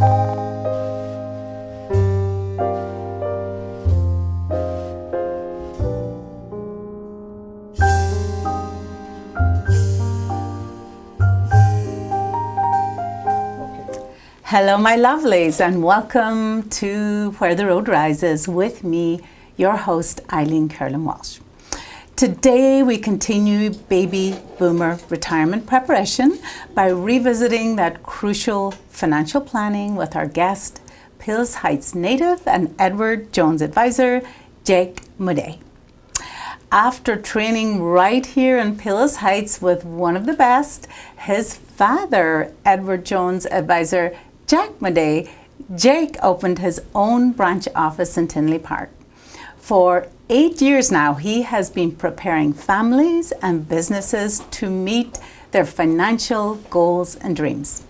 Hello, my lovelies, and welcome to Where the Road Rises with me, your host, Eileen Curlin-Walsh. Today, we continue baby boomer retirement preparation by revisiting that crucial financial planning with our guest, Palos Heights native and Edward Jones advisor, Jake Moday. After training right here in Palos Heights with one of the best, his father, Edward Jones advisor, Jack Moday, Jake opened his own branch office in Tinley Park. For 8 years now, he has been preparing families and businesses to meet their financial goals and dreams.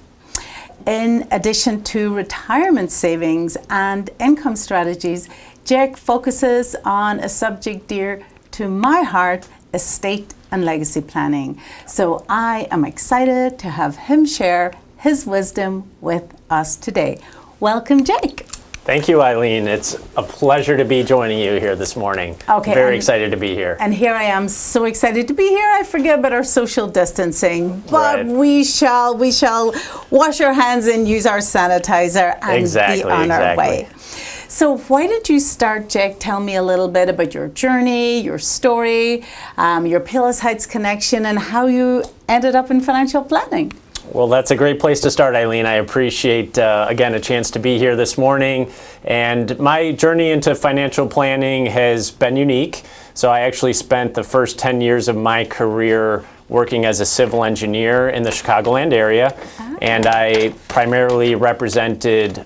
In addition to retirement savings and income strategies, Jake focuses on a subject dear to my heart, estate and legacy planning. So I am excited to have him share his wisdom with us today. Welcome, Jake. Thank you, Eileen. It's a pleasure to be joining you here this morning. Okay. Very excited to be here. And here I am, so excited to be here. I forget about our social distancing, but Right. we shall wash our hands and use our sanitizer and be on our way. So why did you start, Jake? Tell me a little bit about your journey, your story, your Palos Heights connection, and how you ended up in financial planning. Well, that's a great place to start, Eileen. I appreciate, again, a chance to be here this morning. And my journey into financial planning has been unique. So I actually spent the first 10 years of my career working as a civil engineer in the Chicagoland area. And I primarily represented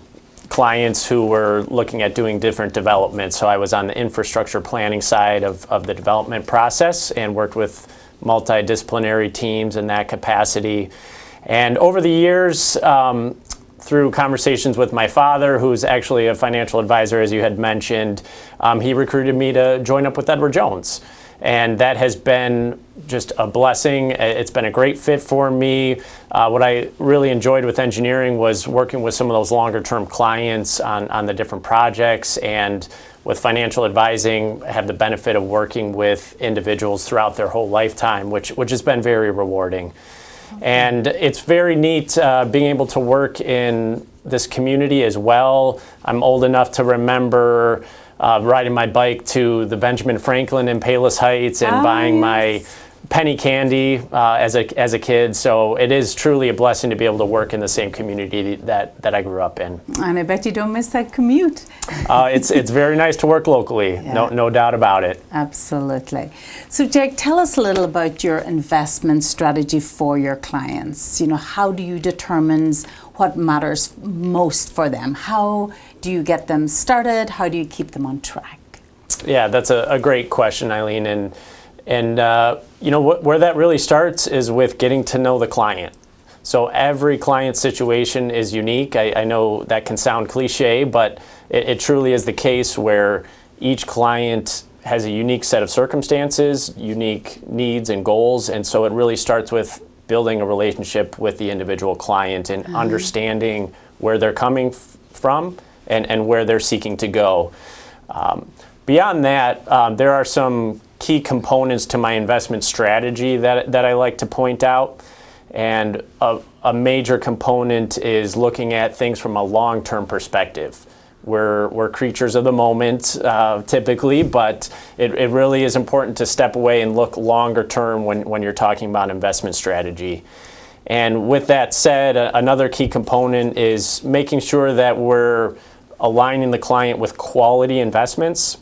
clients who were looking at doing different developments. So I was on the infrastructure planning side of the development process and worked with multidisciplinary teams in that capacity. And over the years, through conversations with my father, who's actually a financial advisor, as you had mentioned, he recruited me to join up with Edward Jones. And that has been just a blessing. It's been a great fit for me. What I really enjoyed with engineering was working with some of those longer term clients on the different projects. And with financial advising, I have the benefit of working with individuals throughout their whole lifetime, which has been very rewarding. And it's very neat being able to work in this community as well. I'm old enough to remember riding my bike to the Benjamin Franklin in Palos Heights and buying my penny candy as a kid. So it is truly a blessing to be able to work in the same community that I grew up in. And I bet you don't miss that commute. It's very nice to work locally, yeah. No doubt about it. Absolutely. So Jake, tell us a little about your investment strategy for your clients. You know, how do you determine what matters most for them? How do you get them started? How do you keep them on track? Yeah, that's a great question, Eileen. And you know, where that really starts is with getting to know the client. So every client situation is unique. I know that can sound cliche, but it truly is the case where each client has a unique set of circumstances, unique needs and goals. And so it really starts with building a relationship with the individual client and understanding where they're coming from and where they're seeking to go. Beyond that, there are some key components to my investment strategy that I like to point out. And a major component is looking at things from a long-term perspective. We're creatures of the moment, typically, but it really is important to step away and look longer term when you're talking about investment strategy. And with that said, another key component is making sure that we're aligning the client with quality investments.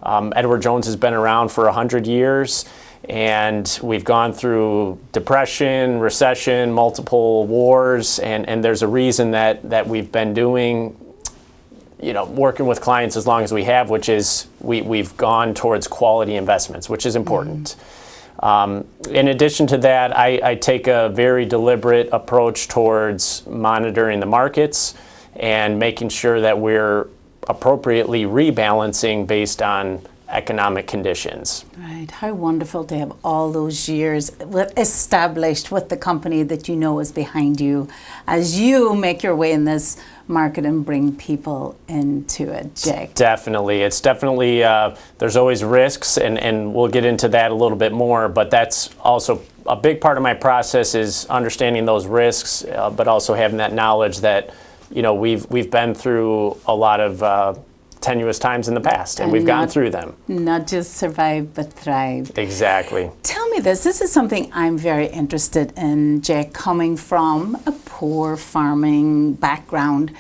Edward Jones has been around for 100 years, and we've gone through depression, recession, multiple wars, and there's a reason that we've been doing, working with clients as long as we have, which is we've gone towards quality investments, which is important. In addition to that, I take a very deliberate approach towards monitoring the markets and making sure that we're appropriately rebalancing based on economic conditions. Right. How wonderful to have all those years established with the company that you know is behind you as you make your way in this market and bring people into it, Jake? Definitely. It's definitely, there's always risks, and we'll get into that a little bit more, but that's also a big part of my process is understanding those risks, but also having that knowledge that, we've been through a lot of tenuous times in the past, and we've gone through them. Not just survive, but thrive. Exactly. Tell me this. This is something I'm very interested in, Jake, coming from a poor farming background.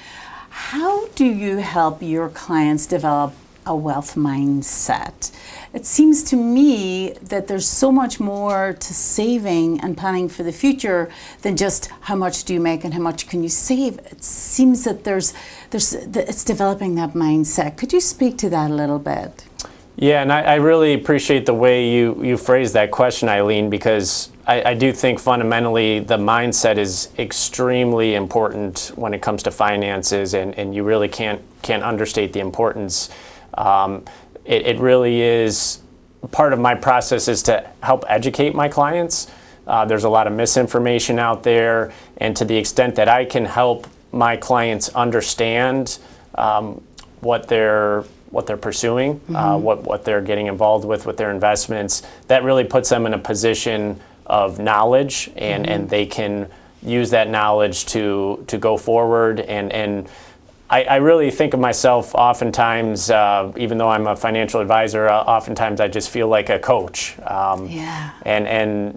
How do you help your clients develop a wealth mindset? It seems to me that there's so much more to saving and planning for the future than just how much do you make and how much can you save. It seems that it's developing that mindset. Could you speak to that a little bit? Yeah, and I really appreciate the way you phrased that question, Eileen, because I do think fundamentally the mindset is extremely important when it comes to finances, and you really can't understate the importance. It really is part of my process is to help educate my clients. There's a lot of misinformation out there, and to the extent that I can help my clients understand what they're pursuing, what they're getting involved with their investments, that really puts them in a position of knowledge, and they can use that knowledge to go forward. And I really think of myself oftentimes, even though I'm a financial advisor, oftentimes I just feel like a coach. And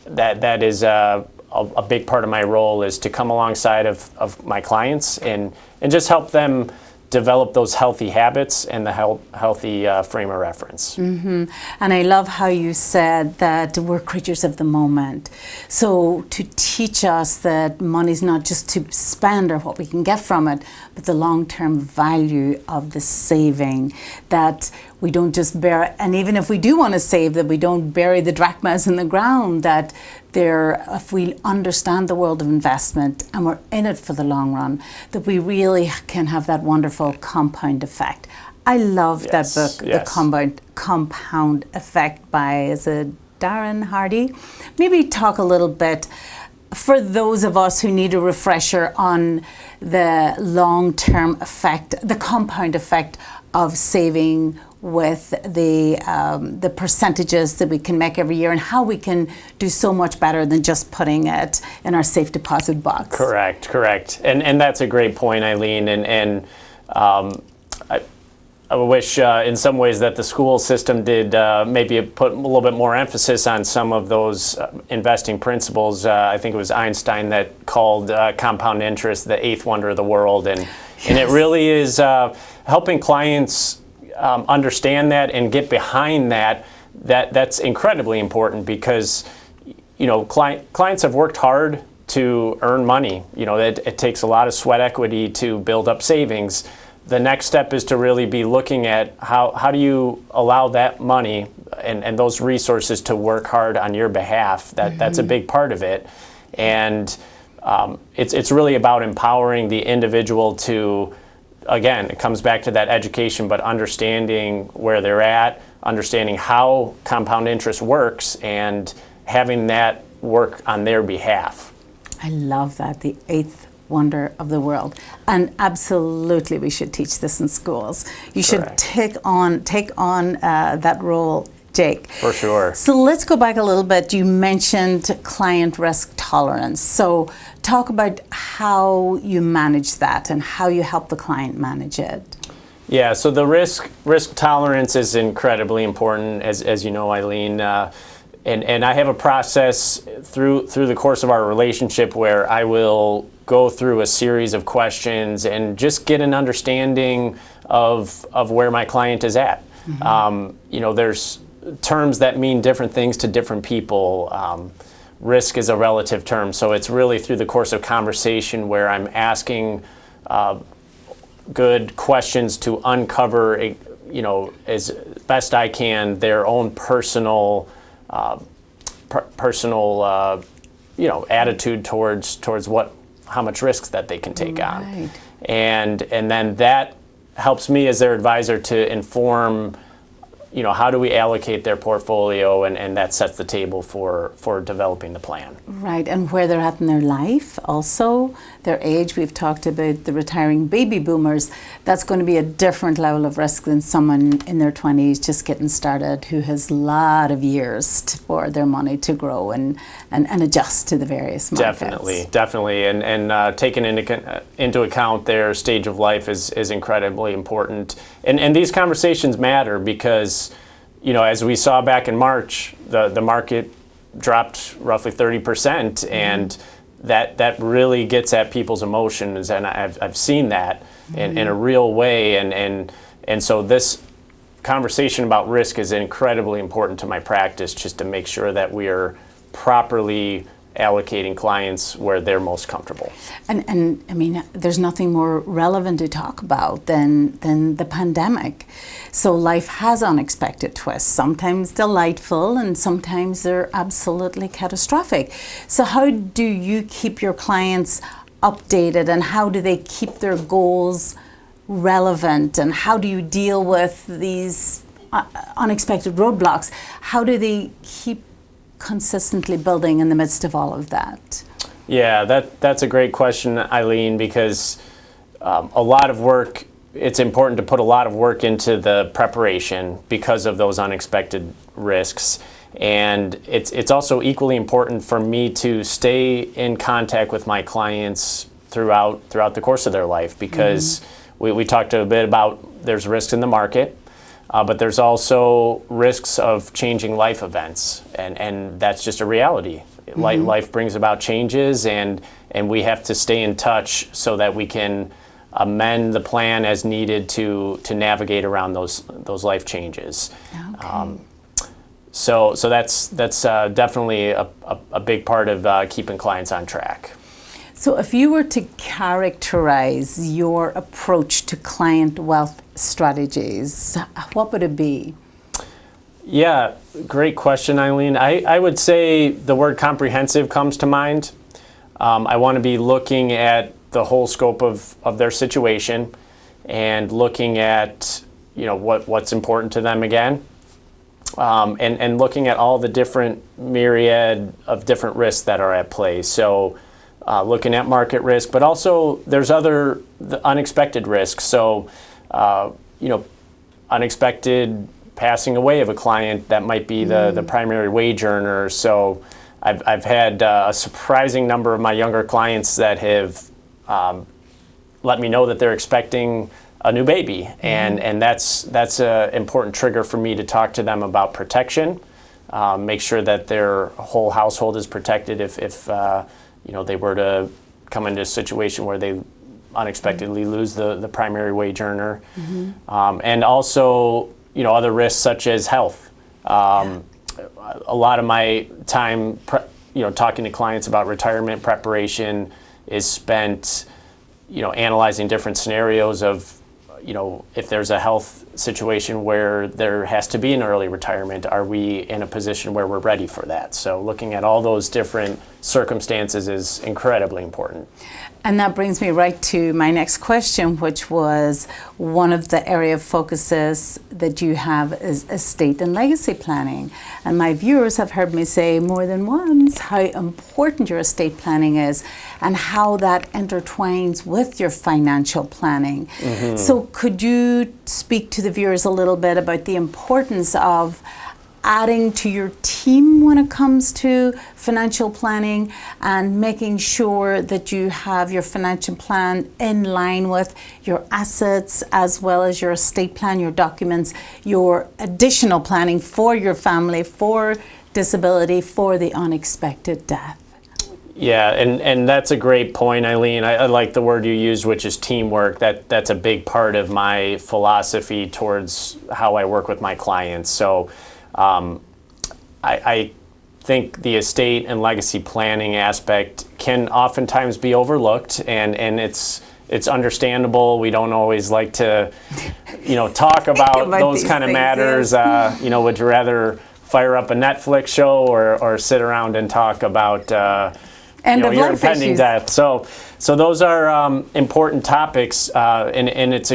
that is a big part of my role, is to come alongside of my clients and just help them develop those healthy habits and the healthy frame of reference. And I love how you said that we're creatures of the moment. So to teach us that money's not just to spend or what we can get from it, but the long-term value of the saving, that we don't just bury, and even if we do want to save, that we don't bury the drachmas in the ground, that if we understand the world of investment and we're in it for the long run, that we really can have that wonderful compound effect. I love that book, The Compound Effect by, is it Darren Hardy? Maybe talk a little bit for those of us who need a refresher on the long-term effect, the compound effect of saving, with the percentages that we can make every year, and how we can do so much better than just putting it in our safe deposit box. Correct. And that's a great point, Eileen. And I wish in some ways that the school system did maybe put a little bit more emphasis on some of those investing principles. I think it was Einstein that called compound interest the eighth wonder of the world. And it really is helping clients understand that and get behind that. That's incredibly important, because clients have worked hard to earn money. It takes a lot of sweat equity to build up savings. The next step is to really be looking at how do you allow that money and those resources to work hard on your behalf. That's a big part of it. And it's really about empowering the individual to, again, it comes back to that education, but understanding where they're at, understanding how compound interest works, and having that work on their behalf. I love that, the eighth wonder of the world. And absolutely we should teach this in schools. You should take on that role, Jake. For sure. So let's go back a little bit. You mentioned client risk tolerance. So talk about how you manage that and how you help the client manage it. Yeah, so the risk tolerance is incredibly important, as you know, Eileen. And I have a process through the course of our relationship where I will go through a series of questions and just get an understanding of where my client is at. There's terms that mean different things to different people. Risk is a relative term, so it's really through the course of conversation where I'm asking good questions to uncover, as best I can, their own personal attitude towards how much risks that they can take on, and then that helps me as their advisor to inform how do we allocate their portfolio, and that sets the table for developing the plan. Right, and where they're at in their life, also their age. We've talked about the retiring baby boomers. That's going to be a different level of risk than someone in their 20s just getting started who has a lot of years for their money to grow and adjust to the various markets. Definitely, and taking into account their stage of life is incredibly important. And these conversations matter because, as we saw back in March, the market dropped roughly 30%, and that really gets at people's emotions, and I've seen that in a real way, and so this conversation about risk is incredibly important to my practice, just to make sure that we are properly allocating clients where they're most comfortable. And I mean, there's nothing more relevant to talk about than the pandemic. So life has unexpected twists, sometimes delightful and sometimes they're absolutely catastrophic. So how do you keep your clients updated, and how do they keep their goals relevant, and how do you deal with these unexpected roadblocks? How do they keep consistently building in the midst of all of that? Yeah, that's a great question, Eileen, because a lot of work, it's important to put a lot of work into the preparation because of those unexpected risks. And it's also equally important for me to stay in contact with my clients throughout the course of their life, because we talked a bit about there's risks in the market, but there's also risks of changing life events, and that's just a reality. Life brings about changes, and we have to stay in touch so that we can amend the plan as needed to navigate around those life changes. Okay. So that's definitely a big part of keeping clients on track. So if you were to characterize your approach to client wealth strategies, what would it be? Yeah, great question, Eileen. I would say the word comprehensive comes to mind. I want to be looking at the whole scope of their situation and looking at what's important to them again, and looking at all the different myriad of different risks that are at play. So looking at market risk, but also there's the unexpected risks. So unexpected passing away of a client that might be the primary wage earner. So I've had a surprising number of my younger clients that have let me know that they're expecting a new baby, and that's an important trigger for me to talk to them about protection, make sure that their whole household is protected if they were to come into a situation where they unexpectedly lose the primary wage earner, and also other risks such as health. A lot of my time talking to clients about retirement preparation is spent analyzing different scenarios of if there's a health situation where there has to be an early retirement, are we in a position where we're ready for that? So looking at all those different circumstances is incredibly important. And that brings me right to my next question, which was one of the area of focuses that you have is estate and legacy planning. And my viewers have heard me say more than once how important your estate planning is and how that intertwines with your financial planning. So could you speak to the viewers a little bit about the importance of adding to your team when it comes to financial planning and making sure that you have your financial plan in line with your assets as well as your estate plan, your documents, your additional planning for your family, for disability, for the unexpected death? Yeah, and that's a great point, Eileen. I like the word you used, which is teamwork. That's a big part of my philosophy towards how I work with my clients. So I think the estate and legacy planning aspect can oftentimes be overlooked, and it's understandable. We don't always like to, talk about those kind of matters. Yes. Would you rather fire up a Netflix show or sit around and talk about your impending death? So those are important topics, and it's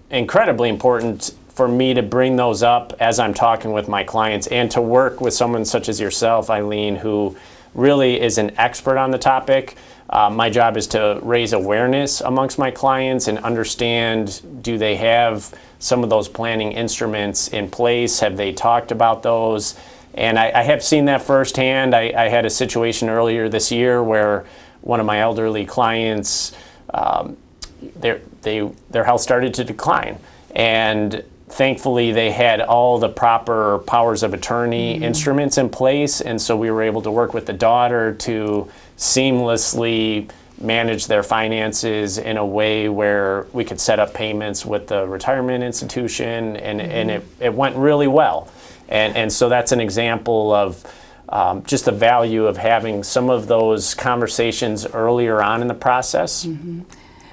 incredibly important for me to bring those up as I'm talking with my clients, and to work with someone such as yourself, Eileen, who really is an expert on the topic. My job is to raise awareness amongst my clients and understand, do they have some of those planning instruments in place? Have they talked about those? And I have seen that firsthand. I had a situation earlier this year where one of my elderly clients, their health started to decline. And thankfully, they had all the proper powers of attorney instruments in place. And so we were able to work with the daughter to seamlessly manage their finances in a way where we could set up payments with the retirement institution, and it went really well. And so that's an example of just the value of having some of those conversations earlier on in the process.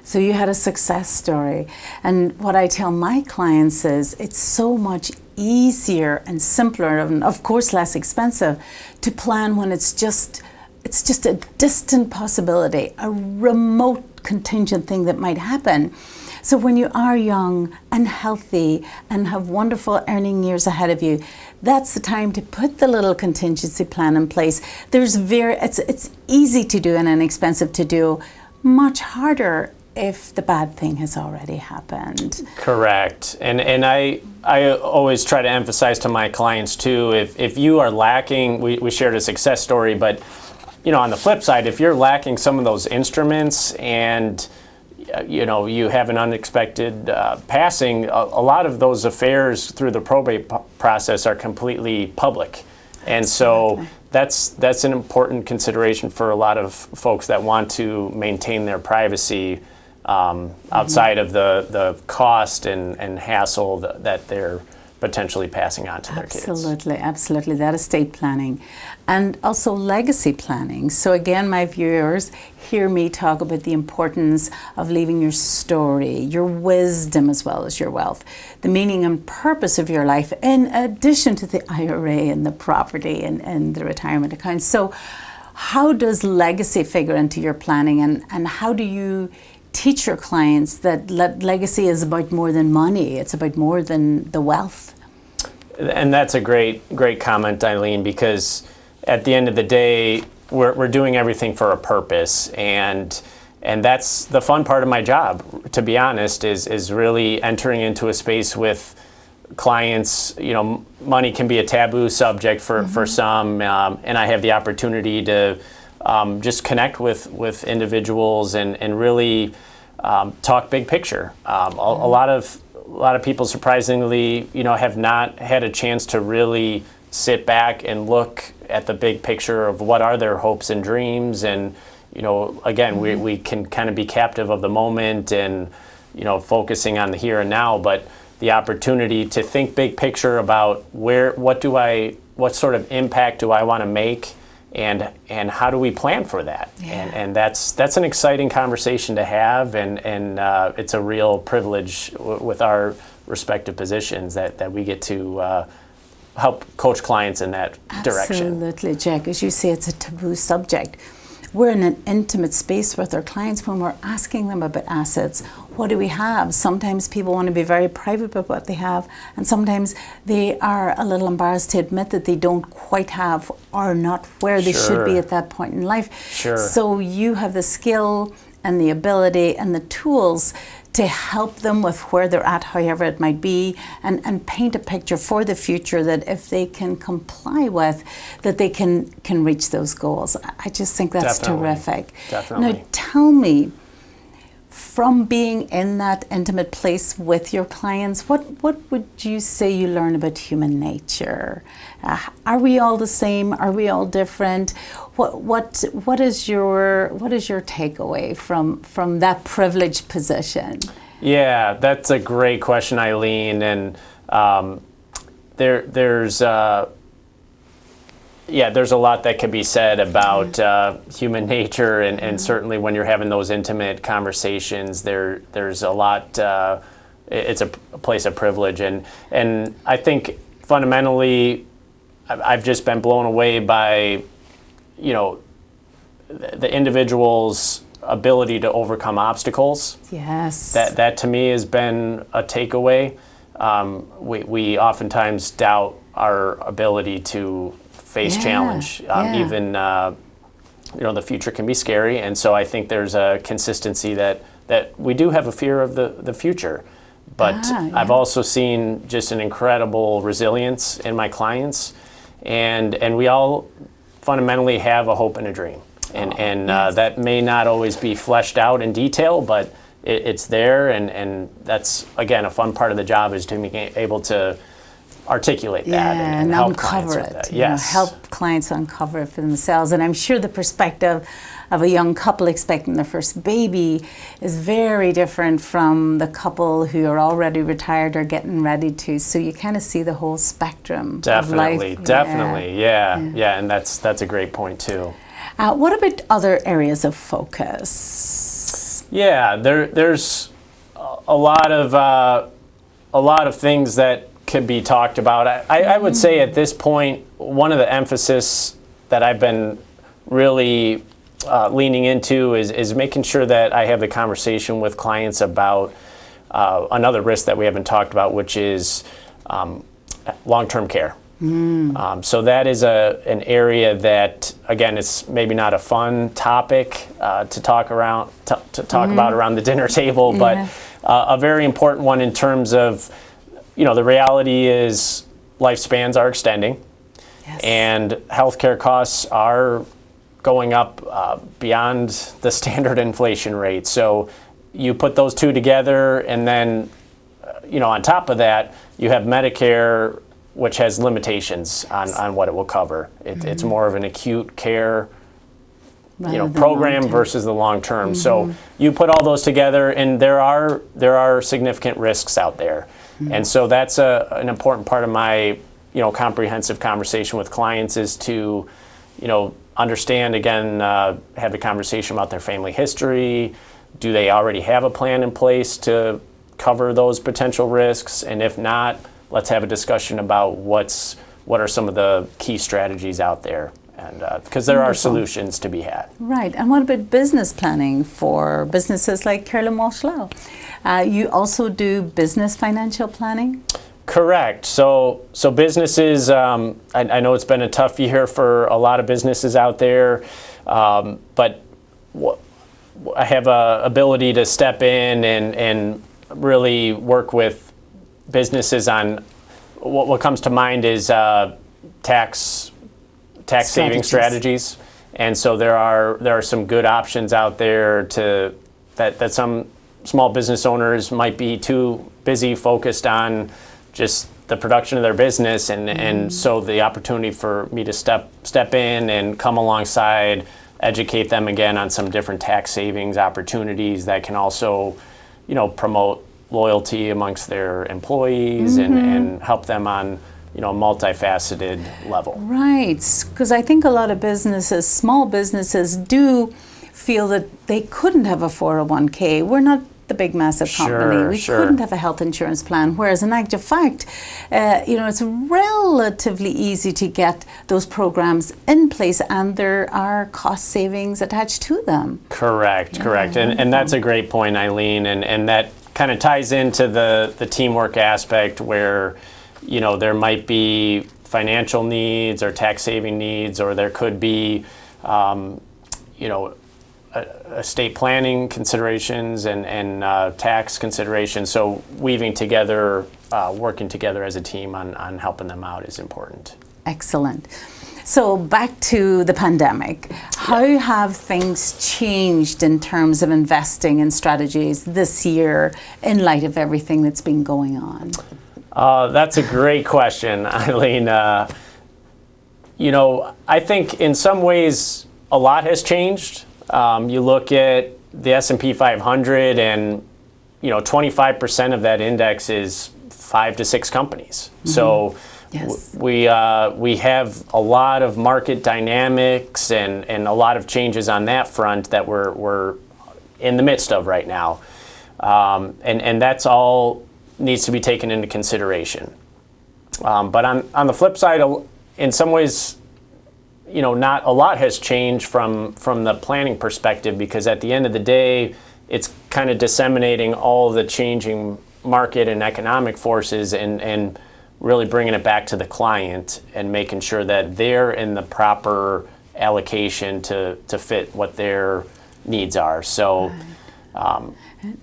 So you had a success story. And what I tell my clients is it's so much easier and simpler, and of course less expensive, to plan when it's just a distant possibility, a remote contingent thing that might happen. So when you are young and healthy and have wonderful earning years ahead of you, that's the time to put the little contingency plan in place. It's easy to do and inexpensive to do, much harder if the bad thing has already happened. Correct. And I always try to emphasize to my clients too, if you are lacking, we shared a success story, but on the flip side, if you're lacking some of those instruments and you have an unexpected passing, a lot of those affairs through the probate process are completely public. And so that's an important consideration for a lot of folks that want to maintain their privacy outside of the cost and hassle that they're potentially passing on to their kids. Absolutely. That estate planning. And also legacy planning. So again, my viewers, hear me talk about the importance of leaving your story, your wisdom as well as your wealth, the meaning and purpose of your life, in addition to the IRA and the property and the retirement account. So how does legacy figure into your planning, and how do you teach your clients that legacy is about more than money, it's about more than the wealth? And that's a great comment, Eileen, because at the end of the day, we're doing everything for a purpose, and that's the fun part of my job, to be honest, is really entering into a space with clients. Money can be a taboo subject for some, and I have the opportunity to just connect with individuals and really talk big picture. A lot of people, surprisingly, have not had a chance to really sit back and look at the big picture of what are their hopes and dreams. And again, we can kind of be captive of the moment and focusing on the here and now, but the opportunity to think big picture about what sort of impact do I want to make, and how do we plan for that? Yeah. And that's an exciting conversation to have, and it's a real privilege with our respective positions that we get to help coach clients in that direction. Absolutely, Jack. As you say, it's a taboo subject. We're in an intimate space with our clients when we're asking them about assets. What do we have? Sometimes people want to be very private about what they have, and sometimes they are a little embarrassed to admit that they don't quite have or not where they should be at that point in life. Sure. So you have the skill and the ability and the tools to help them with where they're at, however it might be, and paint a picture for the future that if they can comply with, that they can reach those goals. I just think that's terrific. Definitely. Now tell me, from being in that intimate place with your clients, what would you say you learn about human nature? Are we all the same? Are we all different? What is your takeaway from that privileged position? Yeah, that's a great question, Eileen, and there's a lot that can be said about human nature, and certainly when you're having those intimate conversations, there's a lot. It's a place of privilege, and I think fundamentally, I've just been blown away by, the individual's ability to overcome obstacles. Yes. That to me has been a takeaway. we oftentimes doubt our ability to face challenge. Even the future can be scary, and so I think there's a consistency that we do have a fear of the future. But I've also seen just an incredible resilience in my clients, and we all fundamentally have a hope and a dream. And that may not always be fleshed out in detail, but it's there, and that's, again, a fun part of the job, is to be able to articulate that and help uncover clients with it. that. Yes. Help clients uncover it for themselves. And I'm sure the perspective of a young couple expecting their first baby is very different from the couple who are already retired or getting ready to. So you kind of see the whole spectrum of life. Definitely, yeah, and that's a great point too. What about other areas of focus? Yeah, there's a lot of things that could be talked about. I would say at this point, one of the emphasis that I've been really leaning into is making sure that I have the conversation with clients about another risk that we haven't talked about, which is long-term care. So that is an area that, again, it's maybe not a fun topic to talk about around the dinner table, but a very important one in terms of, the reality is lifespans are extending, and healthcare costs are going up beyond the standard inflation rate. So you put those two together, and then, on top of that, you have Medicare, which has limitations on what it will cover. It's more of an acute care program versus the long term. So you put all those together, and there are significant risks out there. And so that's an important part of my comprehensive conversation with clients, is to understand, again, have a conversation about their family history. Do they already have a plan in place to cover those potential risks? And if not, let's have a discussion about what are some of the key strategies out there, and because there are solutions to be had. Right. And what about business planning for businesses like Carolyn Walsh Law? You also do business financial planning? Correct. So businesses, I know it's been a tough year for a lot of businesses out there, but I have a ability to step in and really work with businesses on what comes to mind is tax saving strategies. And so there are some good options out there that some small business owners might be too busy focused on just the production of their business, and so the opportunity for me to step in and come alongside, educate them again on some different tax savings opportunities that can also promote loyalty amongst their employees and help them on a multifaceted level. Right, because I think a lot of small businesses do feel that they couldn't have a 401k. We're not the big massive company. We couldn't have a health insurance plan, whereas in actual fact, it's relatively easy to get those programs in place, and there are cost savings attached to them. Correct. And that's a great point, Eileen, and that kind of ties into the teamwork aspect, where there might be financial needs or tax saving needs, or there could be estate planning considerations and tax considerations. So weaving together, working together as a team on helping them out is important. Excellent. So back to the pandemic. How have things changed in terms of investing in strategies this year in light of everything that's been going on? That's a great question, Eileen. I think in some ways a lot has changed. You look at the S&P 500, and 25% of that index is 5 to 6 companies. So we have a lot of market dynamics and a lot of changes on that front that we're in the midst of right now, and that's all needs to be taken into consideration. But on the flip side, in some ways, not a lot has changed from the planning perspective, because at the end of the day, it's kind of disseminating all the changing market and economic forces and really bringing it back to the client and making sure that they're in the proper allocation to fit what their needs are. So, and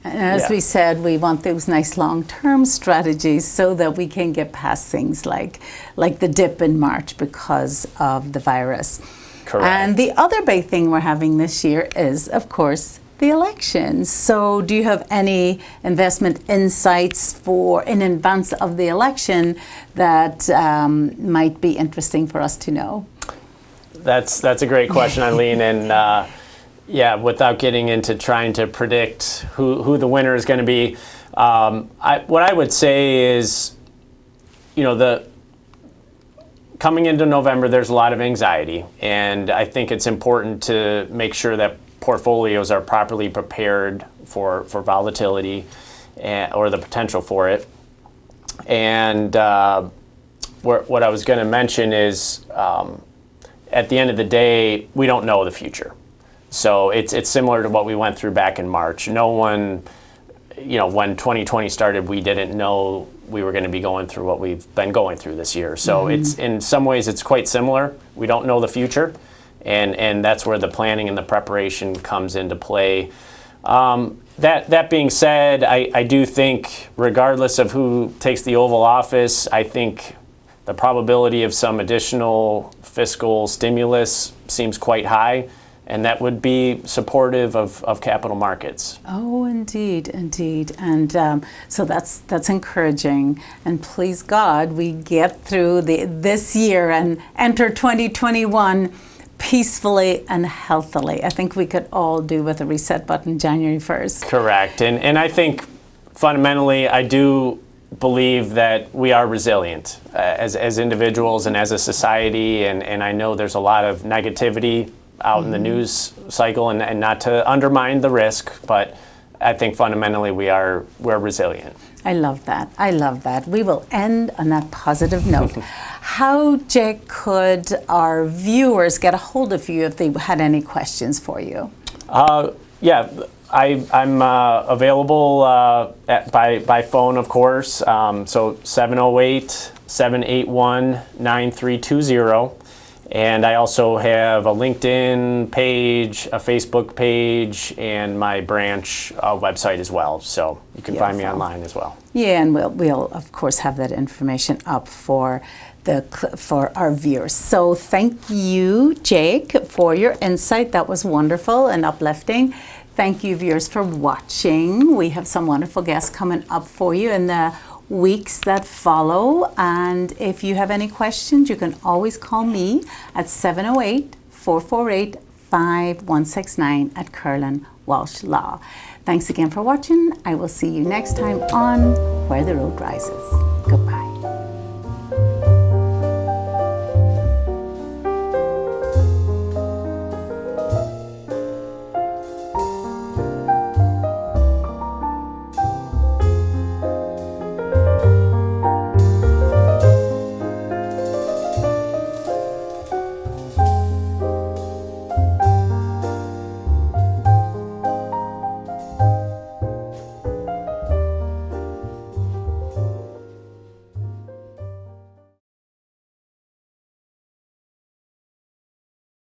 as we said, we want those nice long-term strategies so that we can get past things like the dip in March because of the virus. Correct. And the other big thing we're having this year is, of course, the elections. So do you have any investment insights in advance of the election that might be interesting for us to know? That's a great question, Eileen, and yeah, without getting into trying to predict who the winner is going to be, what I would say is, coming into November, there's a lot of anxiety, and I think it's important to make sure that portfolios are properly prepared for volatility or the potential for it. And what I was going to mention is, at the end of the day, we don't know the future. So it's similar to what we went through back in March. No one, when 2020 started, we didn't know we were going to be going through what we've been going through this year. So it's, in some ways, it's quite similar. We don't know the future, and that's where the planning and the preparation comes into play. That being said, I do think, regardless of who takes the Oval Office, I think the probability of some additional fiscal stimulus seems quite high, and that would be supportive of capital markets. Oh, indeed, indeed. And so that's encouraging. And please God, we get through this year and enter 2021 peacefully and healthily. I think we could all do with a reset button January 1st. Correct. And I think fundamentally, I do believe that we are resilient as individuals and as a society. And I know there's a lot of negativity out in the news cycle, and not to undermine the risk, but I think fundamentally we're resilient. I love that. I love that. We will end on that positive note. How, Jake, could our viewers get a hold of you if they had any questions for you? Yeah, I'm available by phone, of course. So 708-781-9320. And I also have a LinkedIn page, a Facebook page, and my branch website as well. So you can find me online as well. Yeah, and we'll of course have that information up for our viewers. So thank you, Jake, for your insight. That was wonderful and uplifting. Thank you, viewers, for watching. We have some wonderful guests coming up for you in the weeks that follow, and if you have any questions, you can always call me at 708-448-5169 at Curlin Walsh Law. Thanks again for watching. I will see you next time on Where the Road Rises. Goodbye.